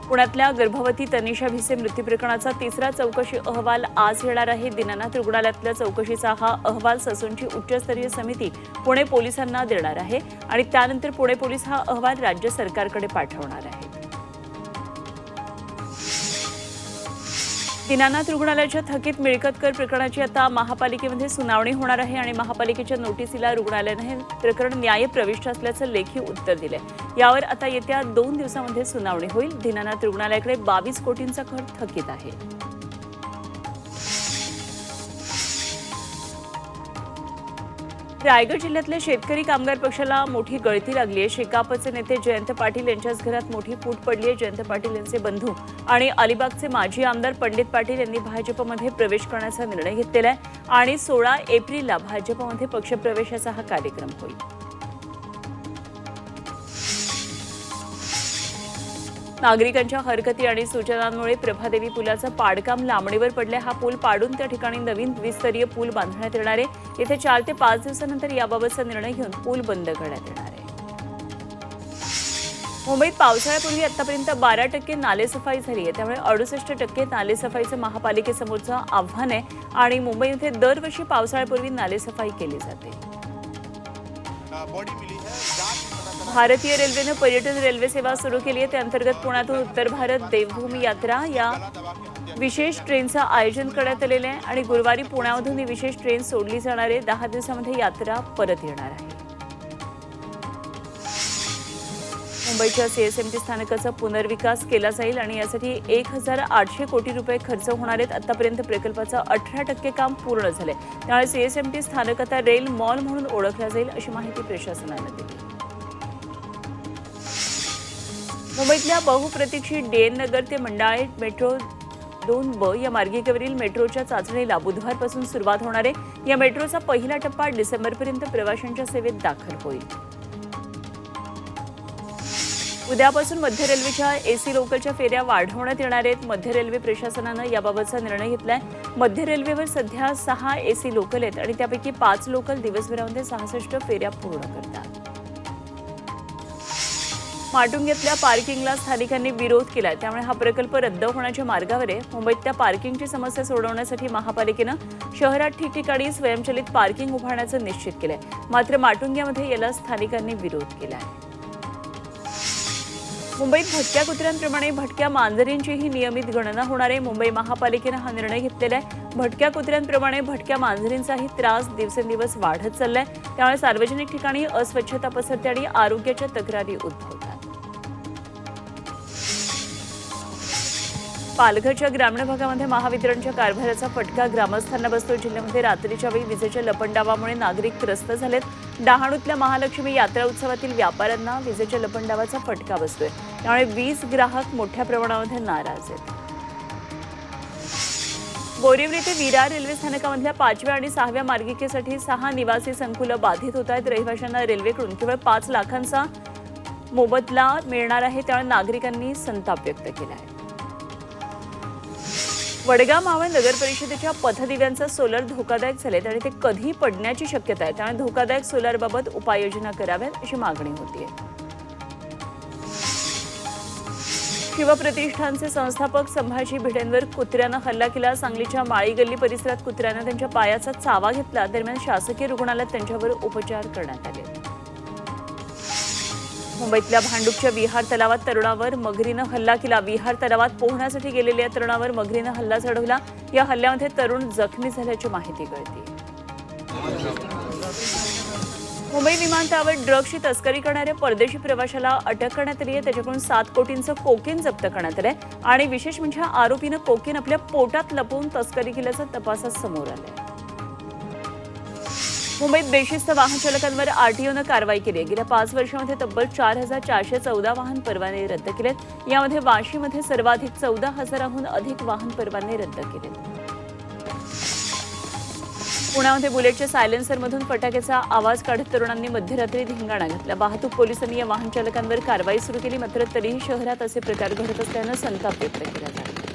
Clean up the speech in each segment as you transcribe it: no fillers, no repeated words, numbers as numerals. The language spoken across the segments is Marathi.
पुण्यातल्या गर्भवती तनिषा भिसे मृत्यू प्रकरणाचा तिसरा चौकशी अहवाल आज येणार आहे। दीनानाथ रुग्णालयातल्या चौकशीचा हा अहवाल ससूनची उच्चस्तरीय समिती पुणे पोलिसांना देणार आहे आणि त्यानंतर पुणे पोलीस हा अहवाल राज्य सरकारकडे पाठवणार आहेत। दीनानाथ रुग्णालयाच्या थकीत मिळकत कर प्रकरणाची आता महापालिकेमध्ये सुनावणी होणार आहे आणि महापालिकेच्या नोटीसीला रुग्णालयाने हे प्रकरण न्यायप्रविष्ट असल्याचं लेखी उत्तर दिले। यावर आता येत्या 2 दिवसांमध्ये सुनावणी होईल। दीनानाथ रुग्णालयाकडे 22 कोटींचा कर थकीत आहे। रायगड जिल्ह्यातल्या शेतकरी कामगार पक्षाला मोठी गळती लागली आहे। शेकापचे नेते जयंत पाटील यांच्याच घरात मोठी फूट पडली आहे। जयंत पाटील यांचे बंधू आणि अलिबागचे माजी आमदार पंडित पाटील यांनी भाजपमध्ये प्रवेश करण्याचा निर्णय घेतलेला आहे आणि 16 एप्रिलला भाजपमध्ये पक्षप्रवेशाचा हा कार्यक्रम होईल। नागरिकांच्या हरकती आणि सूचनांमुळे प्रभादेवी पुलाचं पाडकाम लांबणीवर पडले। हा पूल पाडून त्या ठिकाणी नवीन द्विस्तरीय पूल बांधण्यात येणार आहे। येथे 4 ते 5 दिवसांनंतर याबाबतचा निर्णय घेऊन पूल बंद करण्यात येणार आहे। मुंबईत पावसाळ्यापूर्वी आतापर्यंत 12% नालेसफाई झाली आहे, त्यामुळे 68% नालेसफाईचं महापालिकेसमोरचं आव्हान आहे आणि मुंबईमध्ये दरवर्षी पावसाळ्यापूर्वी नालेसफाई केली जाते। भारतीय रेल्वेने पर्यटन रेल्वे सेवा सुरू केली आहे। त्याअंतर्गत पुण्यातून उत्तर भारत देवभूमी यात्रा या विशेष ट्रेनचं आयोजन करण्यात आलेलं आहे आणि गुरुवारी पुण्यामधून ही विशेष ट्रेन सोडली जाणार आहे। 10 दिवसांमध्ये यात्रा परत येणार आहे। मुंबईच्या सीएसएमटी स्थानकाचा पुनर्विकास केला जाईल आणि यासाठी 1800 कोटी रुपये खर्च होणार आहेत। आतापर्यंत प्रकल्पाचं 18% काम पूर्ण झालंय, त्यामुळे सीएसएमटी स्थानक आता रेल मॉल म्हणून ओळखला जाईल अशी माहिती प्रशासनाने दिली। मुंबईतल्या बहुप्रतीक्षित डीएन नगर ते मंडाळे मेट्रो 2B या मार्गिकेवरील मेट्रोच्या चाचणीला बुधवारपासून सुरुवात होणार आहे। या मेट्रोचा पहिला टप्पा डिसेंबरपर्यंत प्रवाशांच्या सेवेत दाखल होईल। उद्यापासून मध्य रेल्वेच्या एसी लोकलच्या फेऱ्या वाढवण्यात येणार आहेत। मध्य रेल्वे प्रशासनानं याबाबतचा निर्णय घेतलाय। मध्य रेल्वेवर सध्या 6 एसी लोकल आहेत आणि त्यापैकी 5 लोकल दिवसभरामध्ये 66 फेऱ्या पूर्ण करतात। माटुंग्यातल्या पार्किंगला स्थानिकांनी विरोध केला, त्यामुळे हा प्रकल्प रद्द होण्याच्या मार्गावर आहे। मुंबईतल्या पार्किंगची समस्या सोडवण्यासाठी महापालिकेनं शहरात ठिकठिकाणी स्वयंचलित पार्किंग उभारण्याचं निश्चित केलंय, मात्र माटुंग्यामध्ये याला स्थानिकांनी विरोध केलाय। मुंबईत भटक्या कुत्र्यांप्रमाणे भटक्या मांजरींचीही नियमित गणना होणार आहे। मुंबई महापालिकेनं हा निर्णय घेतलेला आहे। भटक्या कुत्र्यांप्रमाणे भटक्या मांजरींचाही त्रास दिवसेंदिवस वाढत चाललाय, त्यामुळे सार्वजनिक ठिकाणी अस्वच्छता पसरते आणि आरोग्याच्या तक्रारी उद्भवतात। पालघरच्या ग्रामीण भागामध्ये महावितरणच्या कारभाराचा फटका ग्रामस्थांना बसतोय। जिल्ह्यामध्ये रात्रीच्या वेळी विजेच्या लपंडावामुळे नागरिक त्रस्त झालेत। डहाणूतल्या महालक्ष्मी यात्रा उत्सवातील व्यापाऱ्यांना विजेच्या लपंडावाचा फटका बसतोय, त्यामुळे वीज ग्राहक मोठ्या प्रमाणामध्ये नाराज आहेत। बोरिवली ते विरार रेल्वे स्थानकामधल्या 5व्या आणि 6व्या मार्गिकेसाठी 6 निवासी संकुलं बाधित होत आहेत। रहिवाशांना रेल्वेकडून केवळ 5 लाखांचा मोबदला मिळणार आहे, त्यामुळे नागरिकांनी संताप व्यक्त केला आहे। वडगाव मावळ नगर परिषदेच्या पथदिव्यांचा सोलर धोकादायक झालेत आणि ते कधी पडण्याची शक्यता आहे, त्यामुळे धोकादायक सोलरबाबत उपाययोजना कराव्यात अशी मागणी होती आहे। शिवप्रतिष्ठानचे संस्थापक संभाजी भिडेंवर कुत्र्यानं हल्ला केला। सांगलीच्या माळी गल्ली परिसरात कुत्र्यानं त्यांच्या पायाचा चावा घेतला। दरम्यान शासकीय रुग्णालयात त्यांच्यावर उपचार करण्यात आले। मुंबईतल्या भांडूपच्या विहार तलावात तरुणावर मगरीनं हल्ला केला। विहार तलावात पोहण्यासाठी गेलेल्या तरुणावर मगरीनं हल्ला चढवला। या हल्ल्यामध्ये तरुण जखमी झाल्याची माहिती कळते। मुंबई विमानतळावर ड्रग्सची तस्करी करणाऱ्या परदेशी प्रवाशाला अटक करण्यात आली आहे। त्याच्याकडून 7 कोटींचं कोकेन जप्त करण्यात आलंय आणि विशेष म्हणजे आरोपीनं कोकेन आपल्या पोटात लपवून तस्करी केल्याचं तपासात समोर आलंय। मुंबईत बेशिस्त वाहन चालकांवर आरटीओनं कारवाई केली आहे। गेल्या 5 वर्षांमध्ये तब्बल 4414 वाहन परवाने रद्द केलेत। यामध्ये वाशीमध्ये सर्वाधिक 14,000हून अधिक वाहन परवाने रद्द केलेत। पुण्यामध्ये बुलेटच्या सायलेन्सरमधून फटाक्याचा आवाज काढत तरुणांनी मध्यरात्री धिंगाणा घातला। वाहतूक पोलिसांनी या वाहन चालकांवर कारवाई सुरू केली, मात्र तरीही शहरात असे प्रकार घडत असल्यानं संताप व्यक्त केला जात आहे।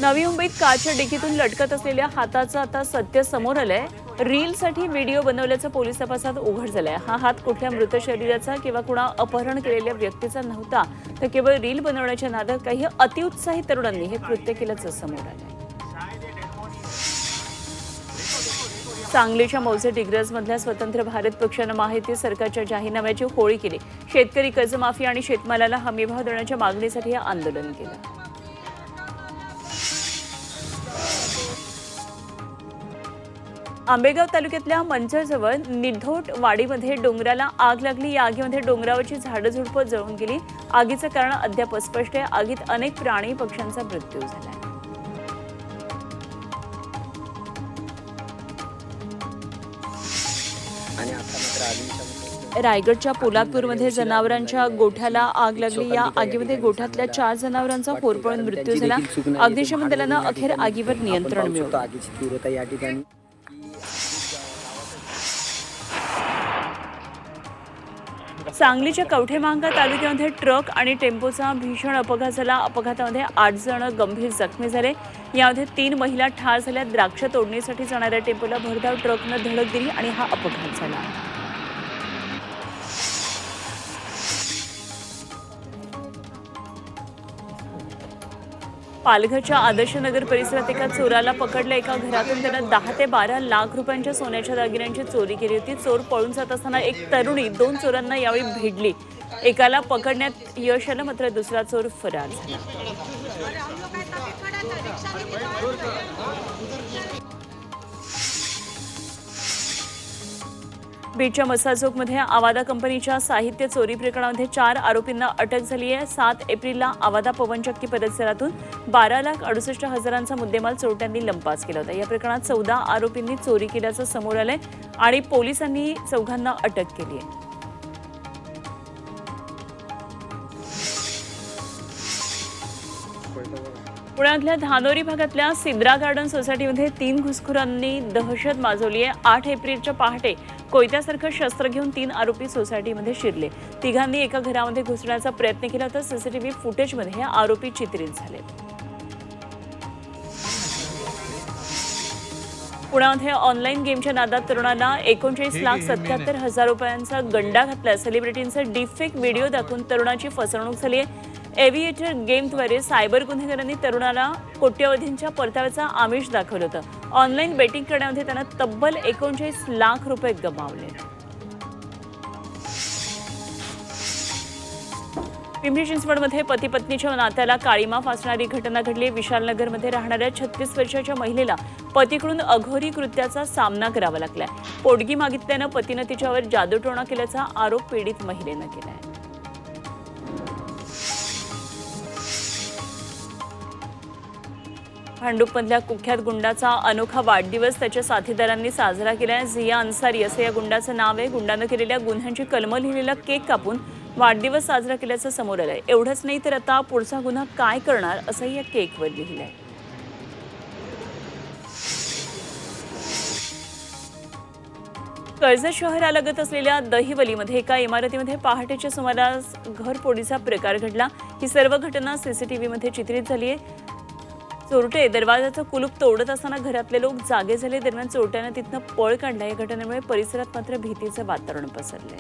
नवी मुंबईत कारच्या डिकीतून लटकत असलेल्या हाताचं आता सत्य समोर आलंय। रीलसाठी व्हिडिओ बनवल्याचं पोलीस तपासात उघड झालंय. हा हात कुठल्या मृत शरीराचा किंवा कुणा अपहरण केलेल्या व्यक्तीचा नव्हता, तर केवळ रील बनवण्याच्या नादात काही अतिउत्साही तरुणांनी हे कृत्य केल्याचं समोर आलंय. सांगलीच्या मौजे डिग्रजमधल्या स्वतंत्र भारत पक्षानं महायुती सरकारच्या जाहीरनाम्याची होळी केली. शेतकरी कर्जमाफी आणि शेतमालाला हमीभाव देण्याच्या मागणीसाठी हे आंदोलन केलं. आंबेगाव तालुक्यातल्या मंचरजवळ निढोट वाडीमध्ये डोंगराला आग लागली. या आगीमध्ये डोंगरावरची झाडं झुडपं जळून गेली. आगीचं कारण अद्याप अस्पष्ट आहे. आगीत अनेक प्राणी पक्ष्यांचा मृत्यू झाला. रायगडच्या पोलादपूरमध्ये जनावरांच्या गोठ्याला आग लागली. या आगीमध्ये गोठ्यातल्या 4 जनावरांचा होरपळून मृत्यू झाला. अग्निशमन दलानं अखेर आगीवर नियंत्रण मिळवलं. सांगलीच्या कवठेमहांकाळ तालुक्यामध्ये ट्रक आणि टेम्पोचा भीषण अपघात झाला. अपघातामध्ये 8 जण गंभीर जखमी झाले. यामध्ये 3 महिला ठार झाल्या. द्राक्ष तोडणीसाठी जाणाऱ्या टेम्पोला भरधाव ट्रकनं धडक दिली आणि हा अपघात झाला. पालघरच्या आदर्शनगर परिसरात एका चोराला पकडलं. एका घरातून त्यानं 10 ते 12 लाख रुपयांच्या सोन्याच्या दागिन्यांची चोरी केली होती. चोर पळून जात असताना एक तरुणी 2 चोरांना यावेळी भिडली. एकाला पकडण्यात यश आलं, मात्र दुसरा चोर फरार झाला. बीडच्या मसाजोगमध्ये आवादा कंपनीच्या साहित्य चोरी प्रकरणामध्ये 4 आरोपींना अटक झाली आहे. 7 एप्रिलला आवादा पवनचक्की परिसरातून 12,68,000चा मुद्देमाल चोरट्यांनी लंपास केला होता. या प्रकरणात 14 आरोपींनी चोरी केल्याचं समोर आलंय आणि पोलिसांनी 4घांना अटक केली आहे. पुण्यातल्या धानोरी भागातल्या सिद्रा गार्डन सोसायटीमध्ये 3 घुसखोरांनी दहशत माजवली आहे. 8 एप्रिलच्या पहाटे कोयत्यासारखं शस्त्र घेऊन 3 आरोपी सोसायटीमध्ये शिरले. तिघांनी एका घरामध्ये घुसण्याचा प्रयत्न केला होता. सीसीटीव्ही फुटेजमध्ये हे आरोपी चित्रित झाले. पुण्यामध्ये ऑनलाईन गेमच्या नादात तरुणांना 39,77,000 रुपयांचा गंडा घातला. सेलिब्रिटींचा डीपफेक व्हिडिओ दाखवून तरुणाची फसवणूक झाली आहे. एव्हिएटर गेमद्वारे सायबर गुन्हेगारांनी तरुणाला कोट्यवधींच्या परताव्याचा आमिष दाखवलं होतं. ऑनलाईन बेटिंग करण्यामध्ये त्यांना तब्बल 39 लाख रुपये गमावले. पिंपरी चिंचवडमध्ये पती पत्नीच्या नात्याला काळीमा फासणारी घटना घडली. विशालनगरमध्ये राहणाऱ्या 36 वर्षाच्या महिलेला पतीकडून अघोरी कृत्याचा सामना करावा लागलाय. पोटगी मागितल्यानं पतीनं तिच्यावर जादूटोणा केल्याचा आरोप पीडित महिलेनं केलाय. भांडूपमधल्या कुख्यात गुंडाचा अनोखा वाढदिवस त्याच्या साथीदारांनी साजरा केलाय. झिया अन्सारी असं या गुंडाचं नाव आहे. गुंडानं केलेल्या गुन्ह्यांची कलमं लिहिलेला केक कापून वाढदिवस साजरा केल्याचं समोर आलंय. एवढंच नाही तर आता पुढचा गुन्हा काय करणार असंही या केकवर लिहिलंय. कर्जत शहरालगत असलेल्या दहिवलीमध्ये एका इमारतीमध्ये पहाटेच्या सुमारास घरफोडीचा प्रकार घडला. ही सर्व घटना सीसीटीव्हीमध्ये चित्रित झाली आहे. चोरटे दरवाजाचं कुलूप तोडत असताना घरातले लोक जागे झाले. दरम्यान चोरट्यानं तिथनं पळ काढला. या घटनेमुळे परिसरात मात्र भीतीचं वातावरण पसरलंय.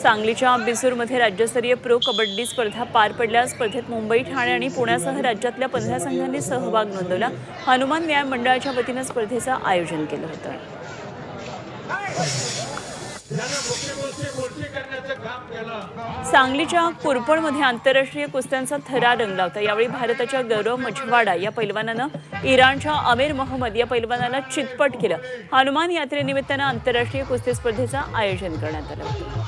सांगलीच्या बिसूरमध्ये राज्यस्तरीय प्रो कबड्डी स्पर्धा पार पडल्या. स्पर्धेत मुंबई, ठाणे आणि पुण्यासह राज्यातल्या 15 संघांनी सहभाग नोंदवला. हनुमान न्याय मंडळाच्या वतीनं स्पर्धेचं आयोजन केलं होतं. सांगलीच्या कुरपडमध्ये आंतरराष्ट्रीय कुस्त्यांचा थरार रंगला होता. यावेळी भारताच्या गौरव मछवाडा या पैलवानानं इराणच्या आमिर मोहम्मद या पैलवानाला चितपट केलं. हनुमान यात्रेनिमित्तानं आंतरराष्ट्रीय कुस्ती स्पर्धेचं आयोजन करण्यात आलं होतं.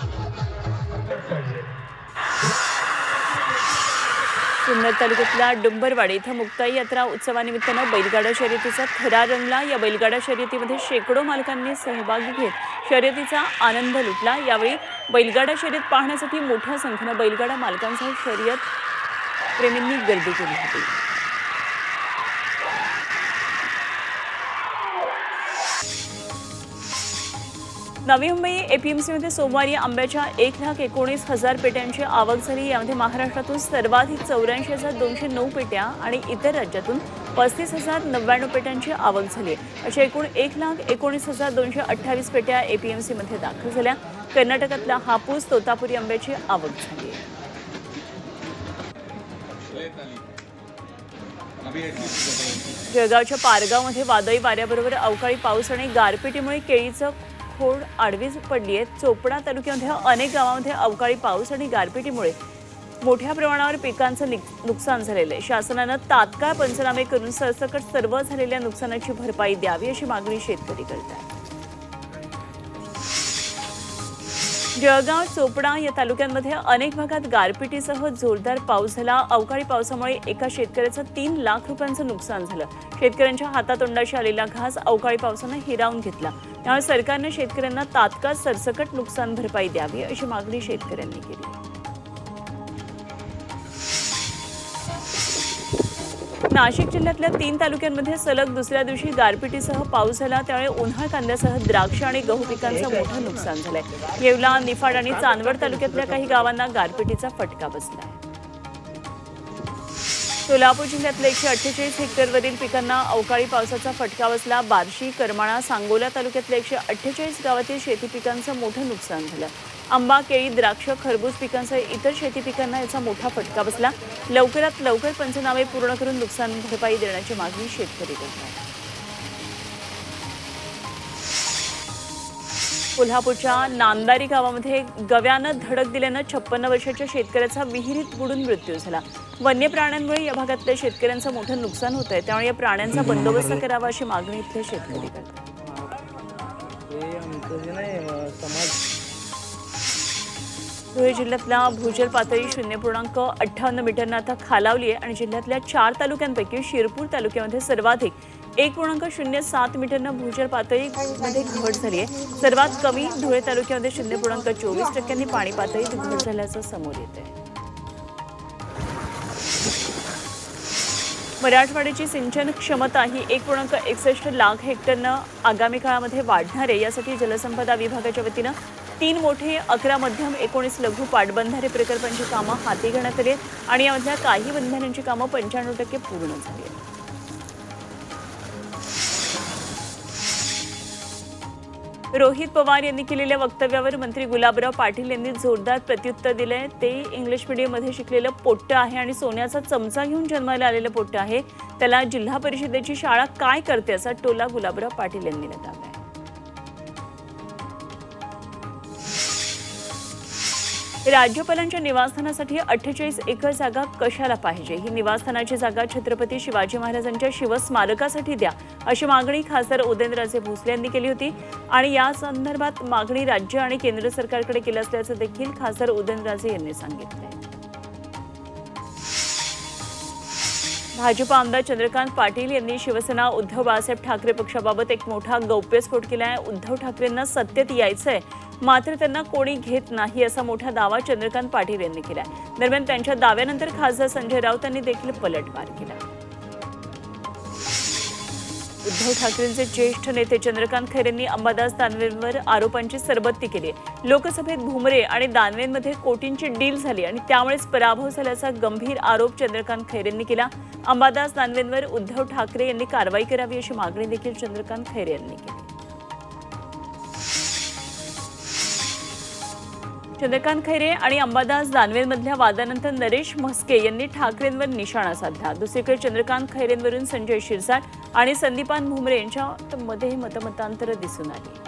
जुन्नर तालुक्यातल्या डुंबरवाडी इथं मुक्ताई यात्रा उत्सवानिमित्तानं बैलगाडा शर्यतीचा थरार रंगला. या बैलगाडा शर्यतीमध्ये शेकडो मालकांनी सहभाग घेत शर्यतीचा आनंद लुटला. यावेळी बैलगाडा शर्यत पाहण्यासाठी मोठ्या संख्येनं बैलगाडा मालकांसह शर्यत प्रेमींनी गर्दी केली होती. नवी मुंबई एपीएमसीमध्ये सोमवारी आंब्याच्या 1,19,000 पेट्यांची आवक झाली। यामध्ये महाराष्ट्रातून सर्वाधिक 84,209 पेट्या आणि इतर राज्यातून 35,099 पेट्यांची आवक झाली। अशा एकूण 1,19,228 पेट्या एपीएमसीमध्ये दाखल झाल्या। कर्नाटकातल्या हापूस तोतापुरी आंब्याची आवक झाली। जळगावच्या पारगावमध्ये वादळी वाऱ्याबरोबर अवकाळी पाऊस आणि गारपिटीमुळे केळीचं खोड आडवी पडली आहे। चोपडा तालुक्यामध्ये अनेक गावांमध्ये अवकाळी पाऊस आणि गारपिटीमुळे मोठ्या प्रमाणावर पिकांचं नुकसान झालेलं आहे। शासनानं तात्काळ पंचनामे करून सरसकट सर्व झालेल्या नुकसानाची भरपाई द्यावी अशी मागणी शेतकरी करतात। जळगाव चोपडा या तालुक्यांमध्ये अनेक भागात गारपिटीसह जोरदार पाऊस झाला। अवकाळी पावसामुळे एका शेतकऱ्याचं 3 लाख रुपयांचं नुकसान झालं। शेतकऱ्यांच्या हातातोंडाशी आलेला घास अवकाळी पावसानं हिरावून घेतला। त्यामुळे सरकारने शेतकऱ्यांना तात्काळ सरसकट नुकसान भरपाई द्यावी अशी मागणी शेतकऱ्यांनी केली। नाशिक जिल्ह्यातल्या 3 तालुक्यांमध्ये सलग दुसऱ्या दिवशी गारपिटीसह पाऊस झाला। त्यामुळे उन्हाळ कांद्यासह द्राक्ष आणि गहू पिकांचं मोठं नुकसान झालंय। येवला, निफाड आणि चांदवड तालुक्यातल्या काही गावांना गारपिटीचा फटका बसलाय। सोलापूर जिल्ह्यातल्या 148 हेक्टरवरील पिकांना अवकाळी पावसाचा फटका बसला। बार्शी, करमाळा, सांगोला तालुक्यातल्या 148 गावातील शेती पिकांचं मोठं नुकसान झालं। आंबा, केळी, द्राक्ष, खरबूज पिकांसह इतर शेती पिकांना याचा मोठा फटका बसला। लवकरात लवकर पंचनामे पूर्ण करून नुकसान भरपाई देण्याची मागणी शेतकरी करतात। कोल्हापूरच्या नांदारी गावामध्ये गव्यानं धडक दिल्यानं 56 वर्षाच्या शेतकऱ्याचा विहिरीत बुडून मृत्यू झाला। वन्य प्राण्यांमुळे या भागातल्या शेतकऱ्यांचं मोठं नुकसान होत आहे। त्यामुळे या प्राण्यांचा बंदोबस्त करावा अशी मागणी इथले शेतकरी करतात। धुळे जिल्ह्यातल्या भूजल पातळी 0.58 मीटरनं आता खालावली आहे आणि जिल्ह्यातल्या 4 तालुक्यांपैकी शिरपूर तालुक्यामध्ये सर्वाधिक 1.07 मीटरनं भूजल पातळीमध्ये घट झाली आहे। सर्वात कमी धुळे तालुक्यामध्ये 0.24% पाणी पातळीत घट झाल्याचं समोर येत आहे। मराठवाड्याची सिंचन क्षमता ही 1.61 लाख हेक्टरनं आगामी काळामध्ये वाढणार आहे। यासाठी जलसंपदा विभागाच्या वतीनं 3 मोठे, 11 मध्यम, 19 लघु पाटबंधारे प्रकल्पांची कामं हाती घेण्यात आली आहेत आणि यामधल्या काही बंधाऱ्यांची कामं 95% पूर्ण झाली आहेत। रोहित पवार यांनी केलेल्या वक्तव्यावर मंत्री गुलाबराव पाटील यांनी जोरदार प्रत्युत्तर दिलंय। ते इंग्लिश मीडियममध्ये शिकलेलं पोट्ट आहे आणि सोन्याचा चमचा घेऊन जन्माला आलेलं पोट्ट आहे। त्याला जिल्हा परिषदेची शाळा काय करते असा टोला गुलाबराव पाटील यांनी लगावलाय। राज्यपालांच्या निवासस्थानासाठी 48 एकर जागा कशाला पाहिजे? ही निवासस्थानाची जागा छत्रपती शिवाजी महाराजांच्या शिवस्मारकासाठी द्या अशी मागणी खासदार उदयनराजे भोसले यांनी केली होती आणि या संदर्भात मागणी राज्य आणि केंद्र सरकारकडे केली असल्याचं देखील खासदार उदयनराजे यांनी सांगितलं। भाजप आमदार चंद्रकांत पाटील यांनी शिवसेना उद्धव बाळासाहेब ठाकरे पक्षाबाबत एक मोठा गौप्यस्फोट केला आहे। उद्धव ठाकरेंना सत्तेत यायचंय मात्र त्यांना कोणी घेत नाही असा मोठा दावा चंद्रकांत पाटील यांनी केला। दरम्यान त्यांच्या दाव्यानंतर खासदार संजय राऊत यांनी देखील पलटवार केला। उद्धव ठाकरेंचे ज्येष्ठ नेते चंद्रकांत खैरेंनी अंबादास दानवेंवर आरोपांची सरबत्ती केली। लोकसभेत भुमरे आणि दानवेंमध्ये कोटींची डील झाली आणि त्यामुळेच पराभव झाल्याचा गंभीर आरोप चंद्रकांत खैरेंनी केला। अंबादास दानवेंवर उद्धव ठाकरे यांनी कारवाई करावी अशी मागणी देखील चंद्रकांत खैरे यांनी केली। चंद्रकांत खैरे आणि अंबादास दानवेंमधल्या वादानंतर नरेश म्हस्के यांनी ठाकरेंवर निशाणा साधला। दुसरीकडे चंद्रकांत खैरेंवरून संजय शिरसाट आणि संदीपान भुमरे यांच्यामध्ये मतमतांतर दिसून आली।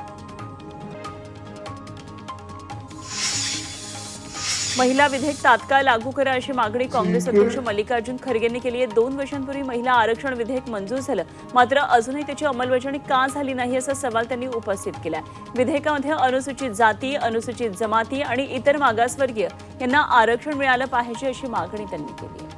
महिला विधेयक तात्काळ लागू करा अशी मागणी काँग्रेस अध्यक्ष मल्लिकार्जुन खरगे यांनी केली आहे। 2 वर्षांपूर्वी महिला आरक्षण विधेयक मंजूर झालं मात्र अजूनही त्याची अंमलबजावणी का झाली नाही असा सवाल त्यांनी उपस्थित केला। विधेयकामध्ये अनुसूचित जाती, अनुसूचित जमाती आणि इतर मागासवर्गीय यांना आरक्षण मिळालं पाहिजे अशी मागणी त्यांनी केली आहे।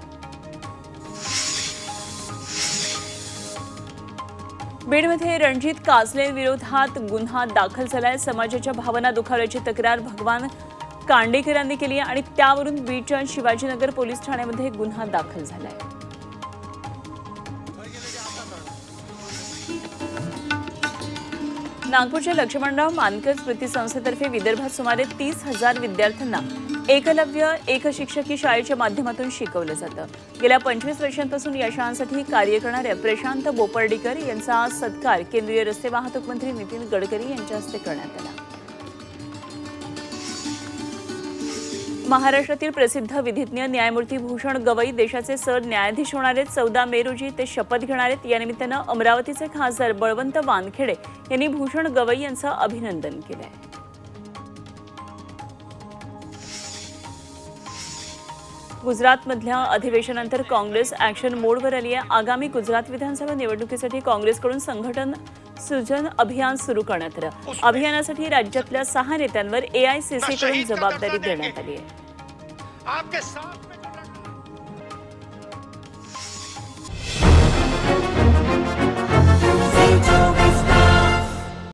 बीडमध्ये रणजित काजले विरोधात गुन्हा दाखल झालाय। समाजाच्या भावना दुखावल्याची तक्रार भगवान कांडेकरांनी केली आणि त्यावरून बीडच्या शिवाजीनगर पोलीस ठाण्यामध्ये गुन्हा दाखल झालाय। नागपूरच्या लक्ष्मणराव मानकर स्मृती संस्थेतर्फे विदर्भात सुमारे 30,000 विद्यार्थ्यांना एकलव्य एक शिक्षकी शाळेच्या माध्यमातून शिकवलं जातं। गेल्या 25 वर्षांपासून या शाळांसाठी कार्य करणाऱ्या प्रशांत बोपर्डीकर यांचा आज सत्कार केंद्रीय रस्ते वाहतूक मंत्री नितीन गडकरी यांच्या हस्ते करण्यात आला। महाराष्ट्रातील प्रसिद्ध विधिज्ञ न्यायमूर्ती भूषण गवई देशाचे सरन्यायाधीश होणार आहेत। 14 मे रोजी ते शपथ घेणार आहेत। या निमित्तानं अमरावतीचे खासदार बळवंत वानखेडे यांनी भूषण गवई यांचं अभिनंदन केलं आहे। गुजरातमधल्या अधिवेशनानंतर काँग्रेस ॲक्शन मोडवर आली आहे। आगामी गुजरात विधानसभा निवडणुकीसाठी काँग्रेसकडून संघटन सृजन अभियान सुरू करण्यात आलं। अभियानासाठी राज्यातल्या 6 नेत्यांवर AICC कडून जबाबदारी देण्यात आली आहे।